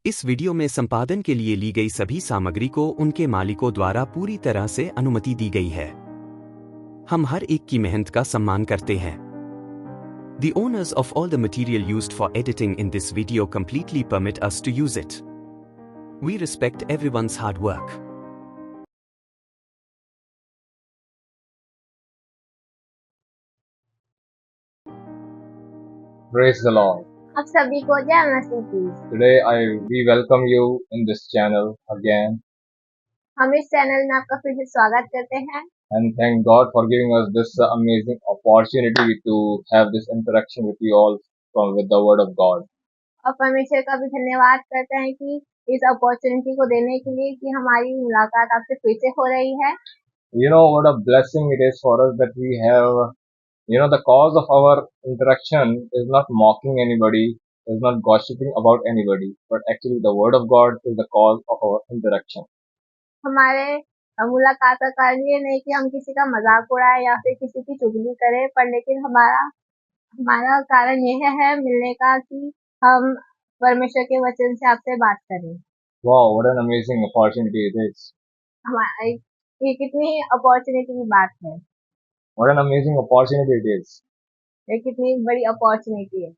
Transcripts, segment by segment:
इस वीडियो में संपादन के लिए ली गई सभी सामग्री को उनके मालिकों द्वारा पूरी तरह से अनुमति दी गई है। हम हर एक की मेहनत का सम्मान करते हैं। The owners of all the material used for editing in this video completely permit us to use it. We respect everyone's hard work. Praise the Lord. आप सभी को जय मसीह की। Today we welcome you in this channel again हम इस channel में आपका फिर से स्वागत करते हैं and thank God for giving us this amazing opportunity to have this interaction with you all with the Word of God. और परमेश्वर का भी धन्यवाद करते हैं कि इस अपॉर्चुनिटी को देने के लिए कि हमारी मुलाकात आपसे फिर से हो रही है। You know what a blessing it is for us that we have, the cause of our interaction is not mocking anybody, is not gossiping about anybody, but actually the Word of God is the cause of our interaction. हमारे मुलाकात का कारण ये नहीं कि हम किसी का मजाक उड़ाए या फिर किसी की चुगली करें, पर लेकिन हमारा कारण यह है मिलने का कि हम परमेश्वर के वचन से आपसे बात करें। Wow, what an amazing opportunity it is. ये कितनी अपॉर्चुनिटी की बात है। What an amazing opportunity it is. ये कितनी बड़ी अपॉर्चुनिटी है।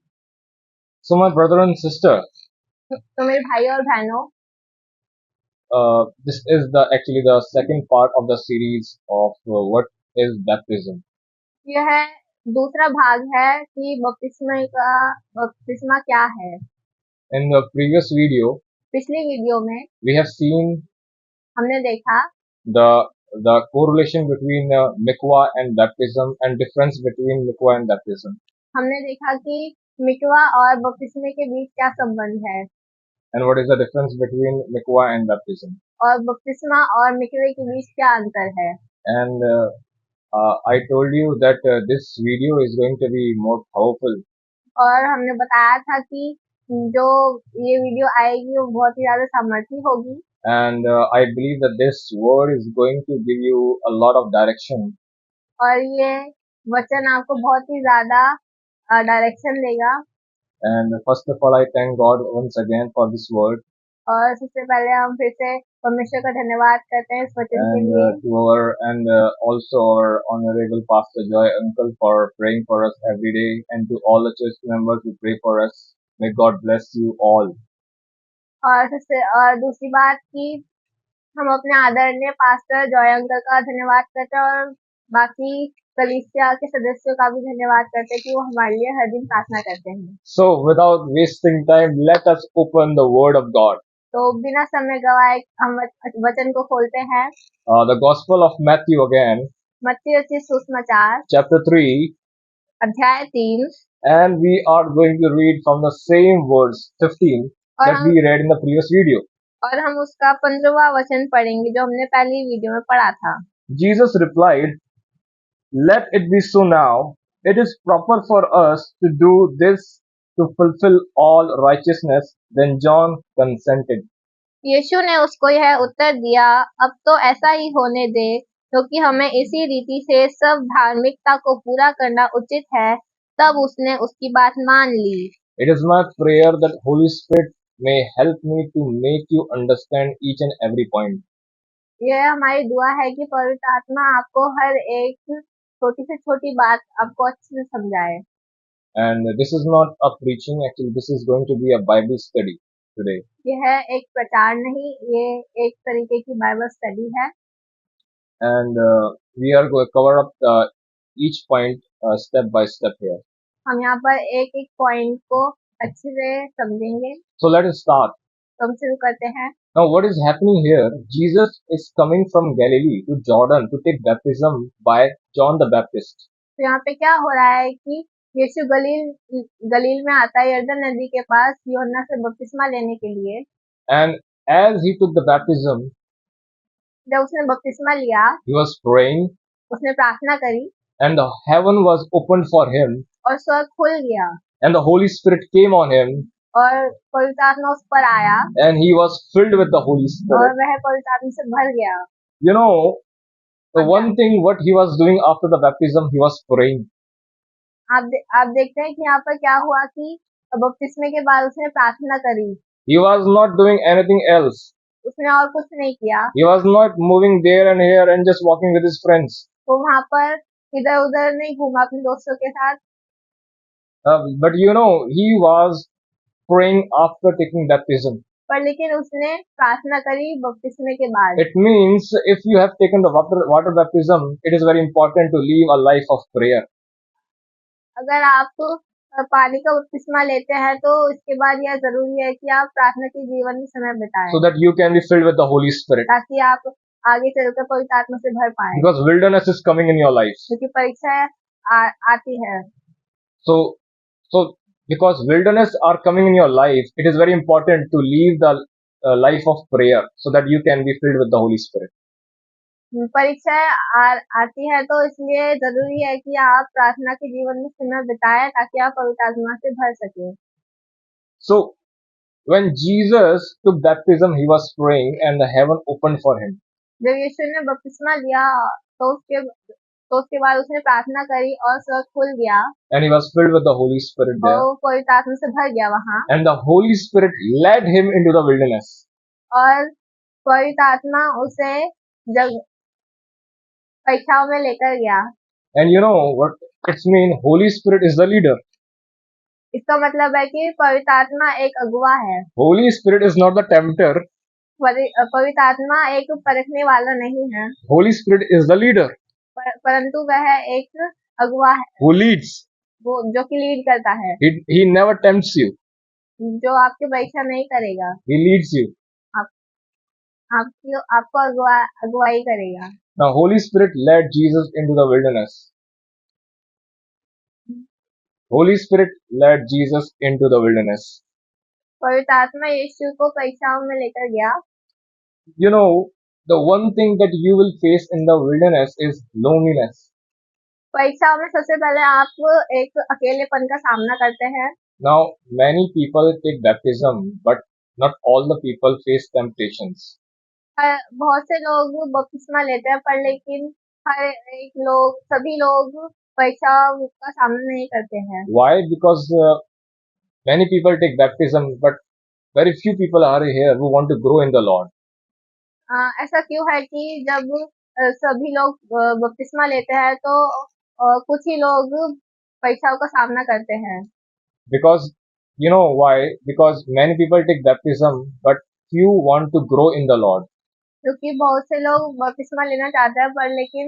So my brother and sister, तो मेरे भाई और बहनों, this is actually the second part of the series of what is baptism. यह दूसरा भाग है कि बपतिस्मा क्या है। In the previous video, पिछली वीडियो में we have seen हमने देखा the correlation between mikvah and baptism and difference between mikvah and baptism. हमने देखा कि मिकवा और बपतिस्मे के बीच क्या संबंध है And what is the difference between mikvah and baptism? और बपतिस्मा और मिकवे के बीच क्या अंतर है। And I told you that this video is going to be more powerful. और हमने बताया था कि जो ये वीडियो आएगी वो बहुत ही ज्यादा सामर्थी होगी। And I believe that this word is going to give you a lot of direction. और ये वचन आपको बहुत ही ज्यादा डायरेक्शन देगा। And first of all, I thank God once again for this word. और सबसे पहले हम फिर से परमेश्वर का धन्यवाद करते हैं इस वचन के लिए। And also our honorable Pastor Joy Uncle for praying for us every day, and to all the church members who pray for us. May God bless you all. और दूसरी बात कि हम अपने आदरणीय पास्टर जॉय अंकल का धन्यवाद करते हैं और बाकी कलीसिया के सदस्यों का भी धन्यवाद करते हैं कि वो हमारे लिए हर दिन प्रार्थना करते हैं। So without wasting time, let us open the Word of God. तो बिना समय गवाए हम वचन को खोलते हैं। The Gospel of Matthew again. मत्ती रचित सुसमाचार Chapter 3. अध्याय 3। And we are going to read from the same verse 15 that we read in the previous video. और हम उसका 15वां वचन पढ़ेंगे जो हमने पहली वीडियो में पढ़ा था। Jesus replied, "Let it be so now. It is proper for us to do this to fulfill all righteousness." Then John consented. यीशु ने उसको यह उत्तर दिया, अब तो ऐसा ही होने दे, क्योंकि हमें इसी रीति से सब धार्मिकता को पूरा करना उचित है। तब उसने उसकी बात मान ली। It is my prayer that Holy Spirit may help me to make you understand each and every point. यह हमारी दुआ है कि पवित्र आत्मा आपको हर एक छोटी से छोटी बात आपको अच्छे से समझाए। And this is not a preaching, actually this is going to be a Bible study today. यह एक प्रचार नहीं, ये एक तरीके की बाइबल स्टडी है। And we are going to cover up each point step by step here. हम यहाँ पर एक एक पॉइंट को अच्छे से समझेंगे। So let us start. तो हम शुरू करते हैं। Now what is happening here? Jesus is coming from Galilee to Jordan to take baptism by John the Baptist. तो यहाँ पे क्या हो रहा है कि यीशु गलील में आता है यरदन नदी के पास यूहन्ना से बपतिस्मा लेने के लिए। And as he took the baptism, जब उसने बपतिस्मा लिया, he was praying, उसने प्रार्थना करी, and the heaven was opened for him, और स्वर्ग खुल गया, and the Holy Spirit came on him, और पवित्र आत्मा उस पर आया, and he was filled with the Holy Spirit. और वह पवित्र आत्मा से भर गया। You know, the one thing what he was doing after the baptism, he was praying. आप देखते हैं कि यहाँ पर क्या हुआ कि बपतिस्मे के बाद उसने प्रार्थना करी। He was not doing anything else. उसने और कुछ नहीं किया. He was not moving there and here and just walking with his friends. वो वहाँ पर इधर उधर नहीं घूमा अपने दोस्तों के साथ. But you know, he was praying after taking baptism. पर लेकिन उसने प्रार्थना करी बपतिस्मे के बाद. It means if you have taken the water baptism, it is very important to live a life of prayer. अगर आप पानी का बपतिस्मा लेते हैं तो इसके बाद यह जरूरी है कि आप प्रार्थना के जीवन में समय बिताएं. So that you can be filled with the Holy Spirit. ताकि आप आगे चलकर पवित्र आत्मा से भर पाएं. Because wilderness is coming in your life. क्योंकि परीक्षा आती है. So because wilderness are coming in your life, it is very important to live the life of prayer so that you can be filled with the Holy Spirit. परीक्षाएं आती है तो इसलिए जरूरी है कि आप प्रार्थना के जीवन में समय बिताएं ताकि आप पवित्र आत्मा से भर सकें. So when Jesus took baptism, he was praying and the heaven opened for him. जब यीशु ने बपतिस्मा लिया तो उसके बाद उसने प्रार्थना करी और स्वर्ग खुल गया. And he was filled with the Holy Spirit there. और पवित्र आत्मा से भर गया वहाँ. And the Holy Spirit led him into the wilderness. और पवित्र आत्मा उसे परीक्षाओं में लेकर गया. And you know what it's mean? Holy Spirit is the leader. इसका मतलब है कि पवित्र आत्मा एक अगुवा है. Holy Spirit is not the tempter. पवित्र आत्मा एक परखने वाला नहीं है. Holy Spirit is the leader. परंतु वह एक अगुवा है. Who leads? वो जो कि लीड करता है. He never tempts you. जो आपकी परीक्षा नहीं करेगा. He leads you. आपको अगुवाई करेगा. Now Holy Spirit led Jesus into the wilderness. Holy Spirit led Jesus into the wilderness. पवित्र आत्मा यीशु को परीक्षाओं में लेकर गया. You know, the one thing that you will face in the wilderness is loneliness. परीक्षाओं में सबसे पहले आप एक अकेलेपन का सामना करते हैं. Now many people take baptism, but not all the people face temptations. बहुत से लोग बपतिस्मा लेते हैं पर लेकिन सभी लोग परीक्षा का सामना नहीं करते हैं. Why? Because many people take baptism, but very few people are here who want to grow in the Lord. ऐसा क्यों है कि जब सभी लोग बपतिस्मा लेते हैं तो कुछ ही लोग परीक्षाओं का सामना करते हैं. Because you know why? Because many people take baptism, but few want to grow in the Lord. क्योंकि बहुत से लोग बपतिस्मा लेना चाहते हैं पर लेकिन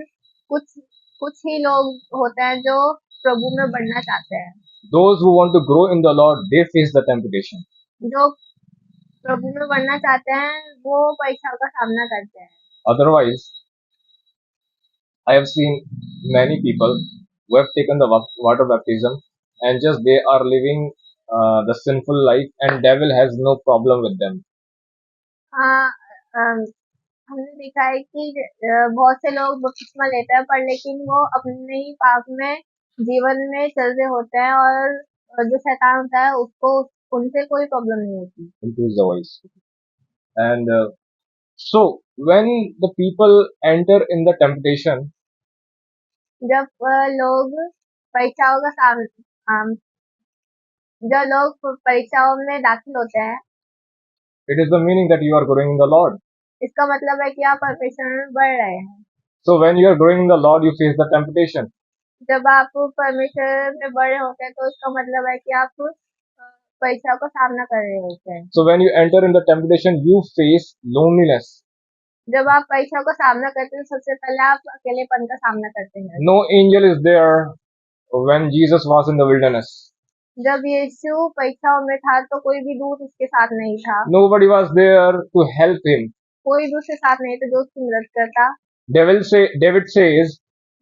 कुछ ही लोग होते हैं जो प्रभु में बढ़ना चाहते हैं. Those who want to grow in the Lord, they face the temptation. जो प्रभु में बढ़ना चाहते हैं वो परीक्षाओं का सामना करते हैं. Otherwise, I have seen many people who have taken the water baptism and just they are living the sinful life and devil has no problem with them. हमने देखा है कि बहुत से लोग बपतिस्मा लेते हैं पर लेकिन वो अपने ही पाप में जीवन में चल रहे होते हैं और जो शैतान होता है उसको उनसे कोई प्रॉब्लम नहीं होती. Increase the voice. And so when the people enter in the temptation, जब लोग परीक्षाओं का सामना जब लोग परीक्षाओं में दाखिल होते हैं, it is the meaning that you are growing in the Lord. इसका मतलब है कि आप परमेश्वर में बढ़ रहे हैं. So when you are growing in the Lord, you face the temptation. जब आप परमेश्वर में बढ़ रहे होते हैं तो इसका मतलब है कि आप परीक्षाओं का सामना कर रहे होते हैं. So when you enter in the temptation, you face loneliness. जब आप परीक्षाओं का सामना करते हैं सबसे पहले आप अकेलेपन का सामना करते हैं. No angel is there when Jesus was in the wilderness. जब यीशु परीक्षाओं में था तो कोई भी दूत उसके साथ नहीं था. Nobody was there to help him. कोई दूसरे साथ नहीं था जो उसकी मदद करता. David says,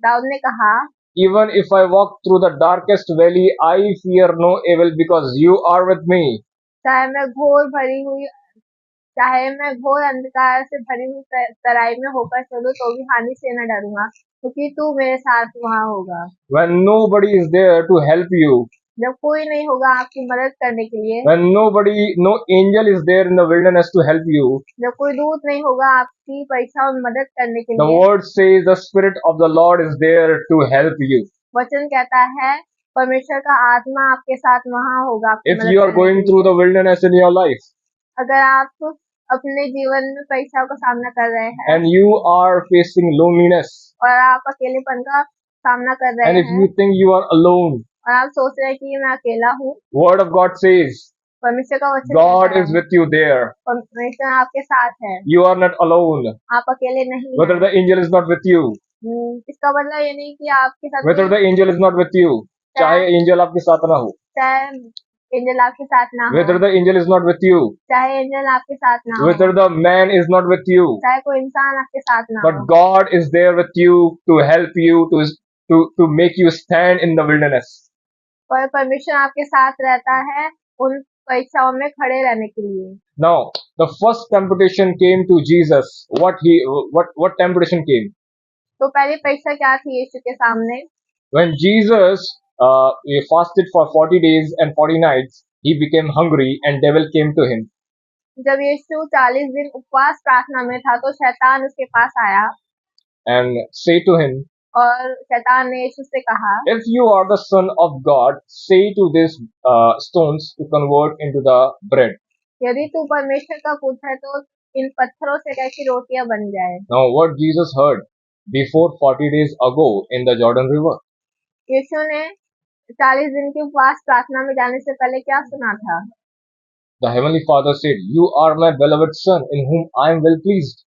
दाऊद ने कहा, even if I walk through the darkest valley, I fear no evil because you are with me. चाहे मैं घोर अंधकार से भरी हुई तराई में होकर चलूं तो भी हानि से न डरूंगा क्योंकि तू मेरे साथ वहाँ होगा. When nobody is there to help you, जब कोई नहीं होगा आपकी मदद करने के लिए, when no angel is there in the wilderness to help you, जब कोई दूत नहीं होगा आपकी परीक्षाओं में मदद करने के लिए, the word says the Spirit of the Lord is there to help you. वचन कहता है परमेश्वर का आत्मा आपके साथ वहाँ होगा. If you are going through the wilderness in your life, अगर आप अपने जीवन में परीक्षाओं का सामना कर रहे हैं and you are facing loneliness, और आप अकेलेपन का सामना कर रहे and if हैं you think you are alone, और आप सोच रहे हैं कि मैं अकेला हूँ, Word of God says, परमेश्वर का वचन God कहता is है with you there. परमेश्वर आपके साथ है, You are not alone. आप अकेले नहीं Whether हैं। the angel is not with you, इसका मतलब ये नहीं कि आपके साथ whether कोई the angel is not with you, चाहे angel आपके साथ ना हो, चाहे एंजल आपके साथ ना हो, whether the angel is not with you, चाहे एंजल आपके साथ ना हो, whether the man is not with you, चाहे कोई इंसान आपके साथ ना but हो, God is there with you to help you to make you stand in the wilderness. पर परमेश्वर आपके साथ रहता है उन परीक्षाओं में खड़े रहने के लिए। Now, the first temptation came to Jesus. What temptation came? तो पहली परीक्षा क्या थी यीशु के सामने? When Jesus he fasted for 40 days and 40 nights, he became hungry and devil came to him. जब यीशु 40 दिन उपवास प्रार्थना में था तो शैतान उसके पास आया And say to him, और शैतान ने यीशु से कहा, if you are the son of God, say to these stones to convert into the bread. यदि तू परमेश्वर का पुत्र है तो इन पत्थरों से कैसी रोटियां बन जाए। Now what Jesus heard before 40 days ago in the Jordan River? यीशु ने 40 दिन की उपवास प्रार्थना में जाने से पहले क्या सुना था? The heavenly Father said, you are my beloved son in whom I am well pleased.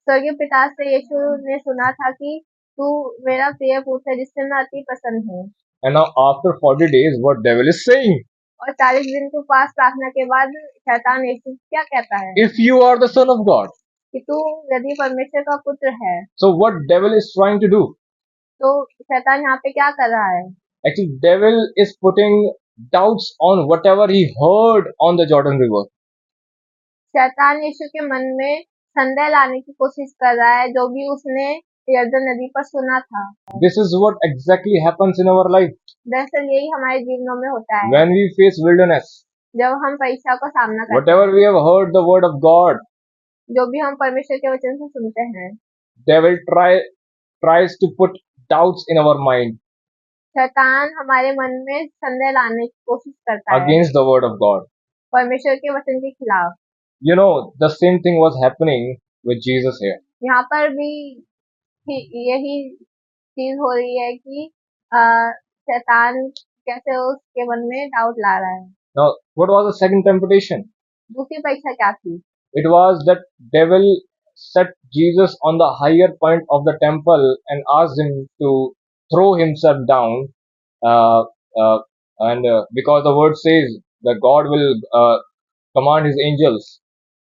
स्वर्गीय पिता से यीशु ने सुना था कि तू मेरा प्रिय पुत्र है जिससे मैं अति प्रसन्न हूँ। And now after 40 days, what devil is saying? और 40 दिन की उपवास प्रार्थना के बाद शैतान यीशु से क्या कहता है? If you are the son of God. कि तू यदि परमेश्वर का पुत्र है। So what devil is trying to do? तो शैतान यहाँ पे क्या कर रहा है? Actually, devil is putting doubts on whatever he heard on the Jordan River. शैतान यीशु के मन में संदेह लाने की कोशिश कर रहा है जो भी उसने यरदन नदी पर सुना था। This is what exactly happens in our life. दरअसल यही हमारे जीवनों में होता है। When we face wilderness, जब हम परीक्षाओं का सामना करते whatever we have heard the word of God, जो भी हम परमेश्वर के वचन से सुनते हैं, devil tries to put doubts in our mind शैतान हमारे मन में संदेह लाने की कोशिश करता है against the word of God. परमेश्वर के वचन के खिलाफ। You know, the same thing was happening with Jesus here. यहाँ पर भी यही चीज हो रही है कि शैतान कैसे उसके मन में डाउट ला रहा है। Now, what was the second temptation? दूसरी परीक्षा क्या थी? It was that devil set Jesus on the higher point of the temple and asked him to throw himself down, and because the word says that God will command his angels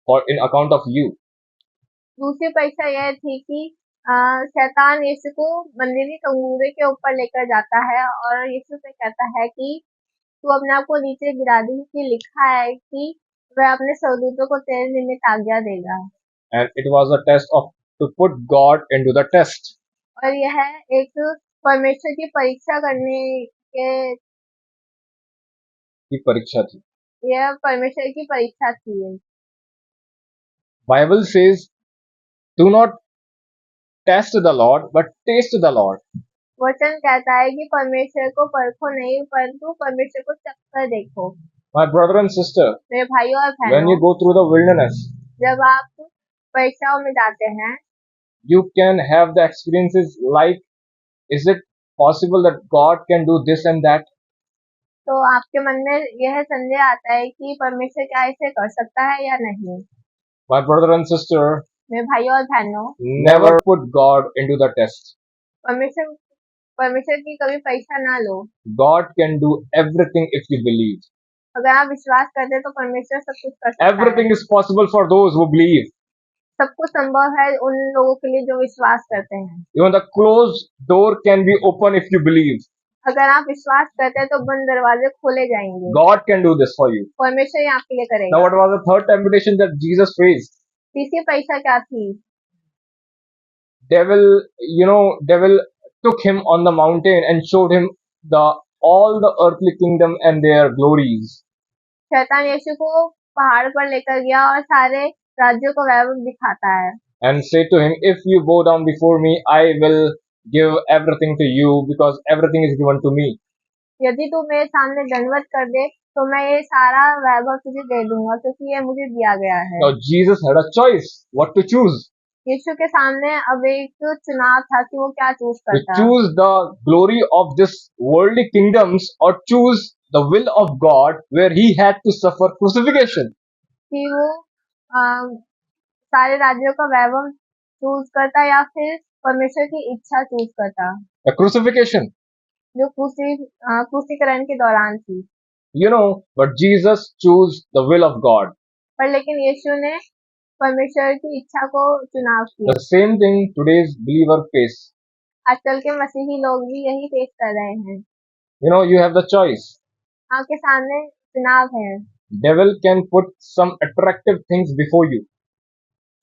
for in account of you. दूसरी परीक्षा यह थी कि शैतान यीशु को मंदिर की कंगूरे के ऊपर लेकर जाता है और यीशु से कहता है कि तू अपने आप को नीचे गिरा दे कि लिखा है कि वह अपने स्वर्गदूतों को तेरे निमित्त आज्ञा देगा। And it was a test of to put God into the test. और यह एक परमेश्वर की परीक्षा करने के की परीक्षा थी। यह परमेश्वर की परीक्षा थी। Bible says, do not test the Lord, but taste the Lord. वचन कहता है कि परमेश्वर को परखो नहीं परंतु परमेश्वर को चखकर देखो। My brother and sister, मेरे भाइयों और when you बहनों, go through the wilderness, जब आप परीक्षाओं में जाते हैं, you can have the experiences like, is it possible that God can do this and that? तो आपके मन में यह संदेह आता है कि परमेश्वर क्या इसे कर सकता है या नहीं। My brother and sister, मेरे भाइयों और बहनों, never put God into the test. परमेश्वर की कभी परीक्षा ना लो। God can do everything if you believe. अगर आप विश्वास करते हैं तो परमेश्वर सब कुछ कर सकता है। Everything is possible for those who believe. सब कुछ संभव है उन लोगों के लिए जो विश्वास करते हैं। Even the closed door can be open if you believe. अगर आप विश्वास करते हैं तो बंद दरवाजे खोले जाएंगे। God can do this for you. परमेश्वर ये आपके लिए करेगा। Now, what was the third temptation that Jesus faced? तीसरी परीक्षा क्या थी? Devil took him on the mountain and showed him all the earthly kingdom and their glories. शैतान यीशु को पहाड़ पर लेकर गया और सारे राज्यों को वैभव दिखाता है। And said to him, if you bow down before me, I will give everything to you because everything is given to me. यदि तू मेरे सामने दंडवत कर दे तो मैं ये सारा वैभव तुझे दे दूंगा क्योंकि ये मुझे दिया गया है। Now Jesus had a choice what to choose. यीशु के सामने अब एक चुनाव था कि वो क्या चूज To करता, choose the glory of this worldly kingdoms or choose the will of God where he had to suffer crucifixion. कि वो अम, सारे राज्यों का वैभव चूज करता या फिर परमेश्वर की इच्छा चूज करता, The crucifixion. जो क्रूसीकरण के दौरान थी। But Jesus chose the will of God. पर लेकिन यीशु ने परमेश्वर की इच्छा को चुनाव किया। The same thing today's believer face. आजकल के मसीही लोग भी यही फेस कर रहे हैं। You have the choice. आपके सामने चुनाव है। Devil can put some attractive things before you.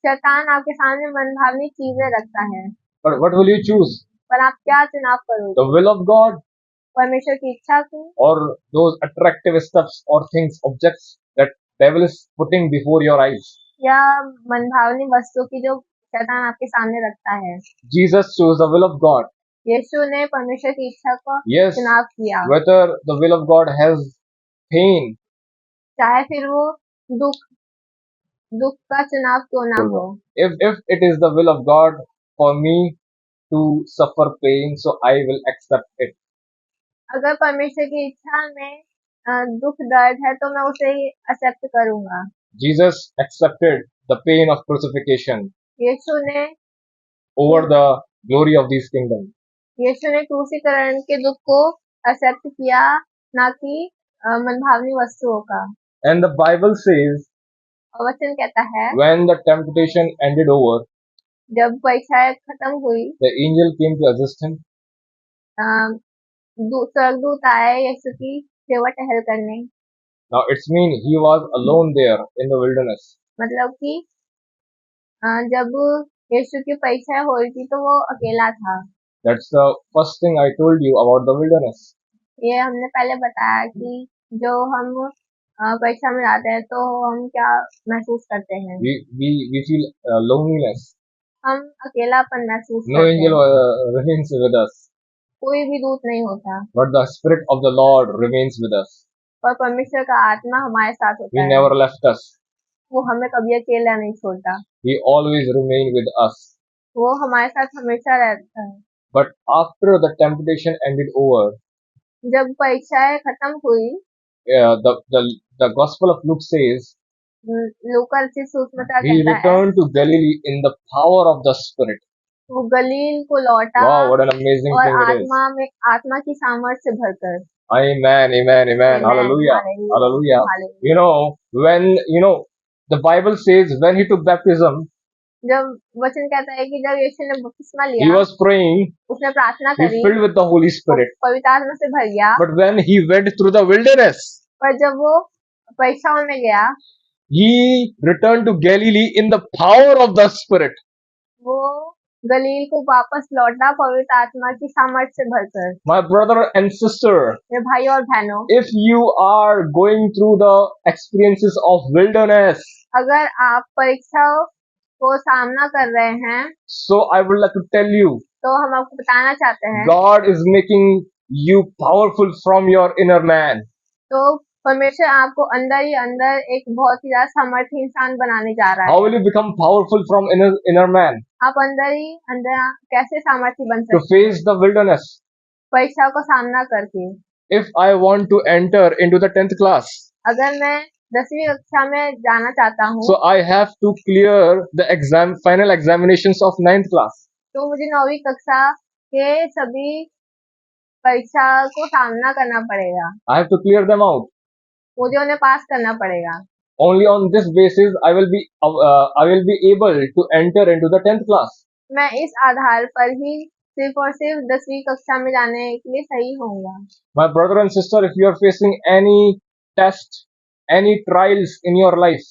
शैतान आपके सामने मनभावनी चीजें रखता है, But what will you choose? पर आप क्या चुनाव करोगे? The will of God परमेश्वर की इच्छा को or those attractive stuffs or things, objects that devil is putting before your eyes? या मनभावनी वस्तु की जो शैतान आपके सामने रखता है? Jesus chose the will of God. यीशु ने परमेश्वर की इच्छा को Yes, चुनाव किया, whether the will of God has pain, चाहे फिर वो दुख का चुनाव क्यों ना हो। if it is the will of God for me to suffer pain, so I will accept it. अगर परमेश्वर की इच्छा में दुख दर्द है तो मैं उसे एक्सेप्ट करूंगा। Jesus accepted the pain of crucifixion यीशु ने over the glory of these kingdoms. यीशु ने क्रूसीकरण के दुख को एक्सेप्ट किया, ना कि मनभावनी वस्तुओं का। And the Bible says, और वचन कहता है when the temptation ended over, जब परीक्षाएं खत्म हुई, the angel came to assist him. स्वर्गदूत आए यीशु की सेवा टहल करने। Now it's mean he was alone there in the wilderness. मतलब कि जब यीशु की परीक्षाएं हो रही थी तो वो अकेला था। That's the first thing I told you about the wilderness. ये हमने पहले बताया कि जो हम परीक्षा में जाते हैं तो हम क्या महसूस करते हैं। We feel loneliness. हम अकेलापन महसूस No करते angel हैं। remains with us, कोई भी दूत नहीं होता, but the Spirit of the Lord remains with us. पर परमेश्वर का आत्मा हमारे साथ होता He है। never left us. वो हमें कभी अकेला नहीं छोड़ता, He always remained with us. वो हमारे साथ हमेशा रहता है। But after the temptation ended over, जब परीक्षाएं खत्म हुई, the Gospel of Luke says लूका रचित सुसमाचार he कहता है returned to Galilee in the power of the Spirit. वो गलील को लौटा Wow, what an amazing और thing it is. आत्मा की सामर्थ्य से भरकर। Amen, amen, amen. Hallelujah, hallelujah. When the Bible says when he took baptism, जब वचन कहता है कि जब यीशु ने बपतिस्मा he लिया, was praying, उसने प्रार्थना he करी, filled with the Holy Spirit. पवित्र आत्मा से भर गया। But when he went through the wilderness, पर जब वो परीक्षाओं में गया, he returned to Galilee in the power of the Spirit. वो गलील को वापस लौटा पवित्र आत्मा की सामर्थ्य से भरकर। My brother and sister, मेरे भाई और बहनों, if you are going through the experiences of wilderness, अगर आप परीक्षाओं को सामना कर रहे हैं, so I would like to tell you, तो हम आपको बताना चाहते हैं, God is making you powerful from your inner man. तो परमेश्वर आपको अंदर ही अंदर एक बहुत ही ज्यादा समर्थी इंसान बनाने जा रहा How है। will you become powerful from inner man? आप अंदर ही अंदर कैसे सामर्थी बन To सकते face the wilderness. परीक्षाओं का सामना करके? If I want to enter into the 10th class, अगर मैं 10वीं कक्षा में जाना चाहता हूँ, so I have to clear the final examinations of 9th class. तो मुझे 9वीं कक्षा के सभी परीक्षा को सामना करना पड़ेगा। I have to clear them out. मुझे उन्हें पास करना पड़ेगा। Only on this basis I will be able to enter into the 10th class. मैं इस आधार पर ही सिर्फ और सिर्फ 10वीं कक्षा में जाने के लिए सही होऊंगा। My brother and sister, if you are facing any test, any trials in your life,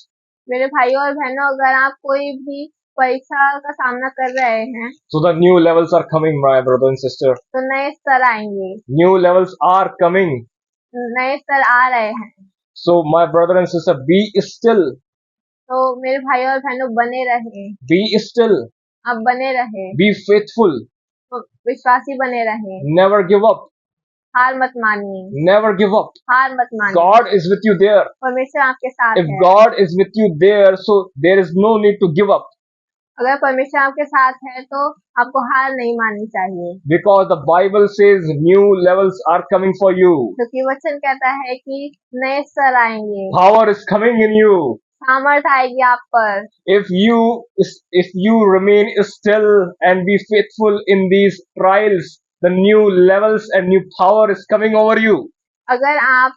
मेरे भाई और बहनों, अगर आप कोई भी परीक्षा का सामना कर रहे हैं, so the new levels are coming, my brother and sister. तो नए स्तर आएंगे, New levels are coming. नए स्तर आ रहे हैं। So my brother and sister, be still. तो मेरे भाई और बहनों, बने रहे, Be still. आप बने रहे, Be faithful. विश्वासी बने रहे, Never give up. हार मत मानिए, Never give up. हार मत मानिए। God is with you there. परमेश्वर आपके साथ If है। God is with you there, so there is no need to give up. अगर परमेश्वर आपके साथ है तो आपको हार नहीं माननी चाहिए, Because the Bible says new levels are coming for you. क्योंकि वचन कहता है कि नए स्तर आएंगे, Power is coming in you. सामर्थ आएगी आप पर। If you remain still and be faithful in these trials, the new levels and new power is coming over you. अगर आप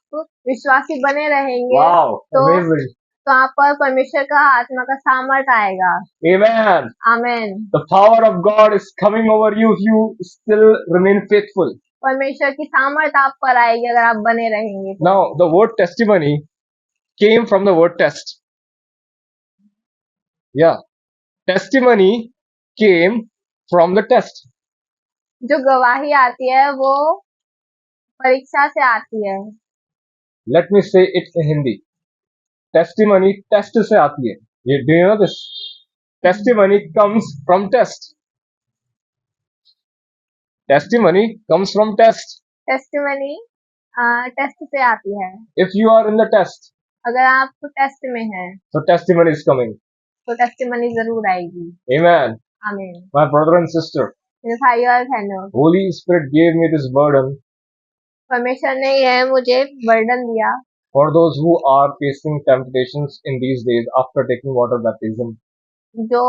विश्वासी बने रहेंगे Wow, amazing. तो आप पर परमेश्वर का आत्मा का सामर्थ आएगा। Amen. Amen. The power of God is coming over you if you still remain faithful. परमेश्वर की सामर्थ आप पर आएगी अगर आप बने रहेंगे तो। Now, the word testimony came from the word test. Yeah. Testimony came from the test. जो गवाही आती है वो परीक्षा से आती है। Let me say it in Hindi. Testimony test से आती है. Do you know this? Testimony comes from test. Testimony comes from test. Testimony test से आती है। If you are in the test, अगर आप टेस्ट में हैं so testimony is coming. तो टेस्टिमनी जरूर आएगी। Amen. आमीन। My brother and sister, मेरे भाई और बहनों, Holy Spirit gave me this burden परमेश्वर ने यह मुझे बर्डन दिया for those who are facing temptations in these days after taking water baptism. जो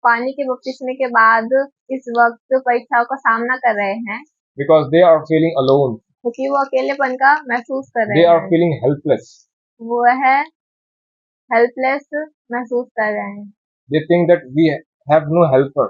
पानी के बपतिस्मे के बाद इस वक्त परीक्षाओं का सामना कर रहे हैं, Because they are feeling alone. क्योंकि वो अकेलेपन का महसूस कर They रहे are हैं, feeling helpless. वो है हेल्पलेस महसूस कर रहे हैं। They think that we have no helper.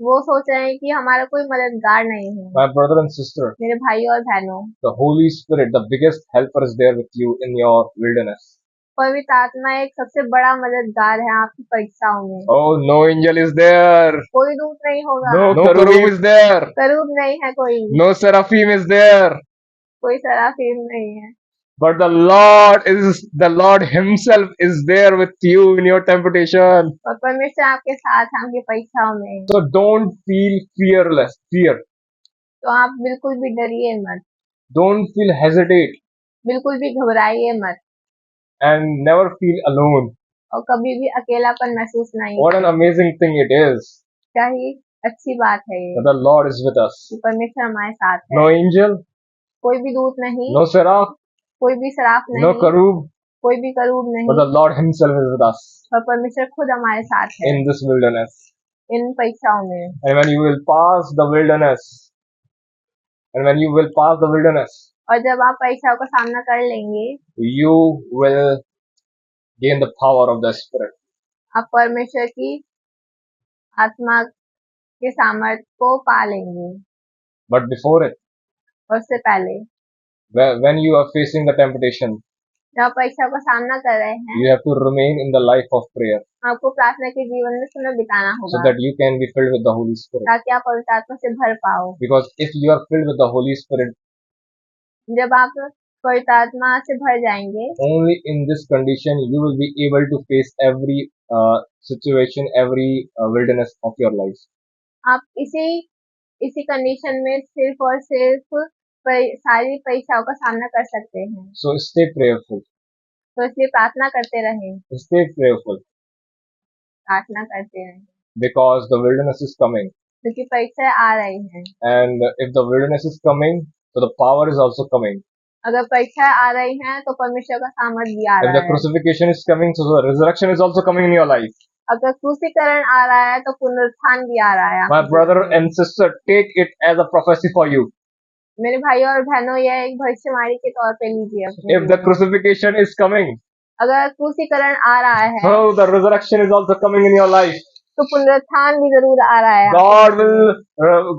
वो सोच रहे हैं कि हमारा कोई मददगार नहीं है। My brother and sister, मेरे भाई और बहनों, the Holy Spirit, the biggest helper is there with you in your wilderness. पवित्र आत्मा एक सबसे बड़ा मददगार है आपकी परीक्षाओं में। Oh, no angel is there. कोई दूत नहीं होगा, No cherub is there. करूब नहीं है कोई, No seraphim is there. कोई सराफीम नहीं है, But the Lord Himself is there with you in your temptation. और परमेश्वर आपके साथ है आपकी परीक्षाओं में। So don't feel fear. तो आप बिल्कुल भी डरिए मत, Don't feel hesitate बिल्कुल भी घबराइए मत, and never feel alone. और कभी भी अकेलापन महसूस नहीं। What an amazing thing it is क्या ही अच्छी बात है ये that the Lord is with us. कि परमेश्वर हमारे साथ है। No angel, कोई भी दूत नहीं, no seraph, कोई भी सराफ नहीं, no cherub, कोई भी करूब नहीं, but the Lord Himself is with us और परमेश्वर खुद हमारे साथ है in this wilderness. इन परीक्षाओं में। And when you will pass the wilderness, और जब आप परीक्षाओं का सामना कर लेंगे, you will gain the power of the Spirit. आप परमेश्वर की आत्मा के सामर्थ्य को पा लेंगे। But before it, और उससे पहले when you are facing the temptation, जब आप परीक्षाओं का सामना कर रहे हैं, you have to remain in the life of prayer आपको प्रार्थना के जीवन में समय बिताना so होगा, that you can be filled with the Holy Spirit. ताकि आप पवित्र आत्मा से भर पाओ। Because if you are filled with the Holy Spirit, जब आप पवित्र आत्मा से भर जाएंगे, only in this condition you will be able to face every situation, every wilderness of your life. आप इसी कंडीशन में सिर्फ और सिर्फ सारी परीक्षाओं का सामना कर सकते हैं। So stay prayerful. तो इसलिए प्रार्थना करते रहें, Stay prayerful प्रार्थना करते रहें, because the wilderness is coming. क्योंकि परीक्षाएं आ रही हैं। And if the wilderness is coming, so the power is also coming. अगर परीक्षाएं आ रही हैं तो परमेश्वर का सामर्थ्य भी आ If रहा the है। crucifixion is coming, so the resurrection is also coming in your life. अगर क्रूसीकरण आ रहा है तो पुनरुत्थान भी आ रहा है। My brother and sister, take it as a prophecy for you. मेरे भाई और बहनों, यह एक भविष्यवाणी के तौर पे लीजिए अपने If the लिए। crucifixion is coming, अगर क्रूसीकरण आ रहा है so the resurrection is also coming in your life. तो पुनरुत्थान भी जरूर आ रहा है।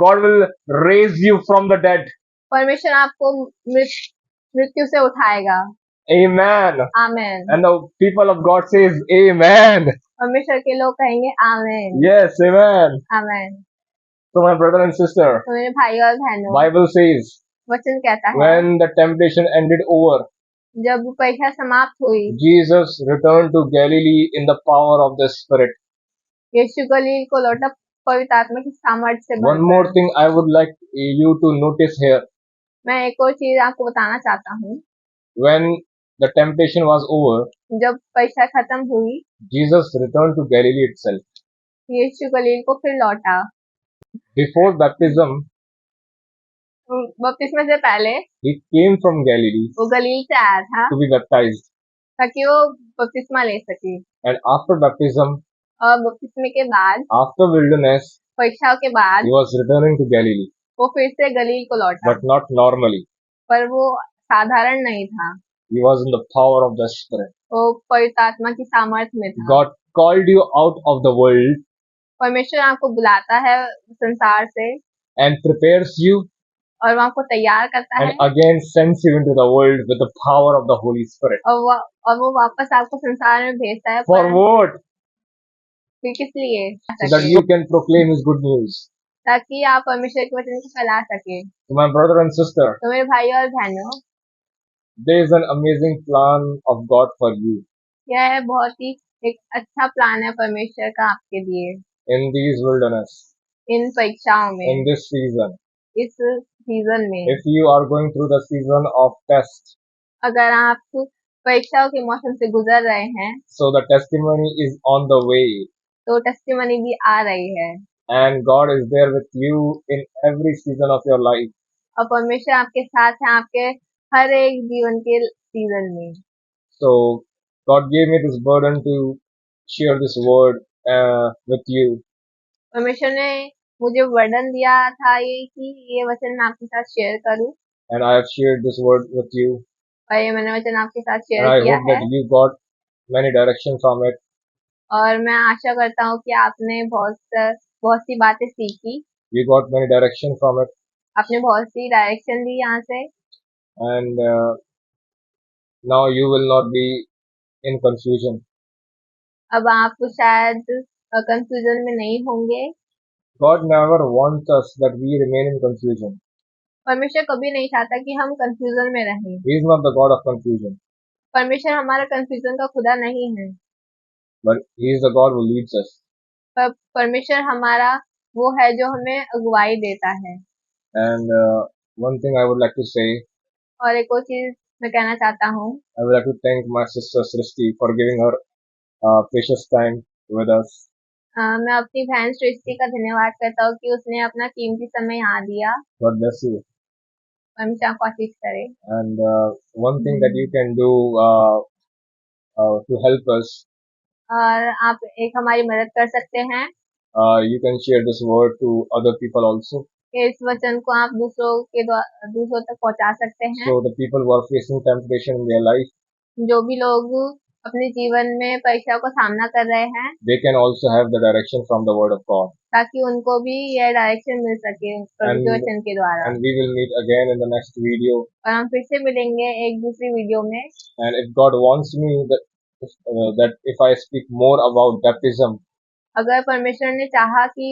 God will raise you from the dead. परमेश्वर आपको मृत्यु से उठाएगा। Amen. Amen. And the people of God says Amen. परमेश्वर के लोग कहेंगे आमेन। Yes, Amen. Amen. So my brother and sister, तो मेरे भाई और बहनों, Bible says वचन कहता है when the temptation ended over, जब परीक्षा समाप्त हुई, Jesus returned to Galilee in the power of the Spirit. यीशु गलील को लौटा पवित्र आत्मा की सामर्थ्य से One भरकर। more thing I would like you to notice here. मैं एक और चीज आपको बताना चाहता हूँ। When the temptation was over, जब परीक्षा खत्म हुई, Jesus returned to Galilee itself. यीशु गलील को फिर लौटा। Before baptism, बपतिस्मे से पहले he came from Galilee वो गलील से आया था to be baptized. ताकि वो बपतिस्मा ले सके। And after baptism, और बपतिस्मे के बाद, after wilderness, परीक्षाओं के बाद, he was returning to Galilee, वो फिर से गलील को लौटा, but not normally. पर वो साधारण नहीं था, He was in the power of the Spirit. वो पवित्र आत्मा की सामर्थ्य में था। God called you out of the world परमेश्वर आपको बुलाता है संसार से and prepares you और वो आपको तैयार करता है and again sends you into the world with the power of the Holy Spirit. और वो वापस आपको संसार में भेजता है। For what? फिर किस लिए? So that you can proclaim His good news. ताकि आप परमेश्वर के वचन को फैला सके। To my brother and sister, तो मेरे भाई और बहनों, there is an amazing plan of God for you यह बहुत ही एक अच्छा प्लान है परमेश्वर का आपके लिए in these wilderness, इन परीक्षाओं में, in this season. इस सीजन में। If you are going through the season of test, अगर आप परीक्षाओं के मौसम से गुजर रहे हैं, so the testimony is on the way, तो टेस्टिमनी भी आ रही है and God is there with you in every season of your life. और परमेश्वर आपके साथ है आपके हर एक जीवन के सीजन में। So God gave me this burden to share this word with you, परमेश्वर ने मुझे वर्डन दिया था ये कि ये वचन मैं आपके साथ शेयर करूं, and I have shared this word with you, और ये मैंने वचन आपके साथ and शेयर I किया hope है। that you got many direction from it. और मैं आशा करता हूँ कि आपने बहुत सी बातें सीखी, You got many direction from it, आपने बहुत सी डायरेक्शन ली यहाँ से, and now you will not be in confusion. अब आप शायद कंफ्यूजन में नहीं होंगे। God never wants us that we remain in confusion. परमेश्वर कभी नहीं चाहता कि हम कंफ्यूजन में रहें। He is not the God of confusion, परमेश्वर हमारा कंफ्यूजन का खुदा नहीं है, but He is the God who leads us. पर परमेश्वर हमारा वो है जो हमें अगुवाई देता है। And one thing I would like to say, और एक और चीज मैं कहना चाहता हूँ, I would like to thank my sister Srishti for giving her precious time with us. मैं अपनी बहन सृष्टि का धन्यवाद करता हूँ कि उसने अपना कीमती समय यहाँ दिया। God bless you. परमेश्वर आपको आशीष करे। And one thing that you can do to help us, और आप एक हमारी मदद कर सकते हैं, you can share this word to other people also. इस वचन को आप दूसरों तक पहुँचा सकते हैं। So the people who are facing temptation in their life, जो भी लोग अपने जीवन में परीक्षाओं का सामना कर रहे हैं, they can also have the direction from the word of God. ताकि उनको भी यह डायरेक्शन मिल सके पवित्र वचन के द्वारा। And we will meet again in the next video. और हम फिर से मिलेंगे एक दूसरी वीडियो में। And if God wants me that if I speak more about baptism, अगर परमेश्वर ने चाहा कि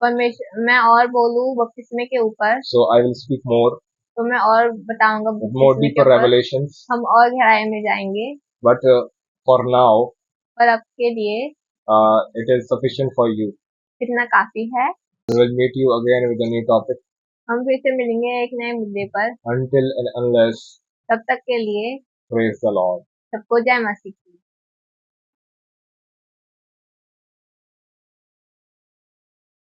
मैं और बोलूं बपतिस्मे के ऊपर, so I will speak more. तो मैं और बताऊंगा with more बपतिस्मे के deeper ऊपर। revelations. हम और गहराई में जाएंगे, But for now, पर अब के लिए it is sufficient for you. इतना काफी है। We will meet you again with a new topic. हम फिर से मिलेंगे एक नए मुद्दे पर। Until and unless, तब तक के लिए praise the Lord. सबको जय मसीह।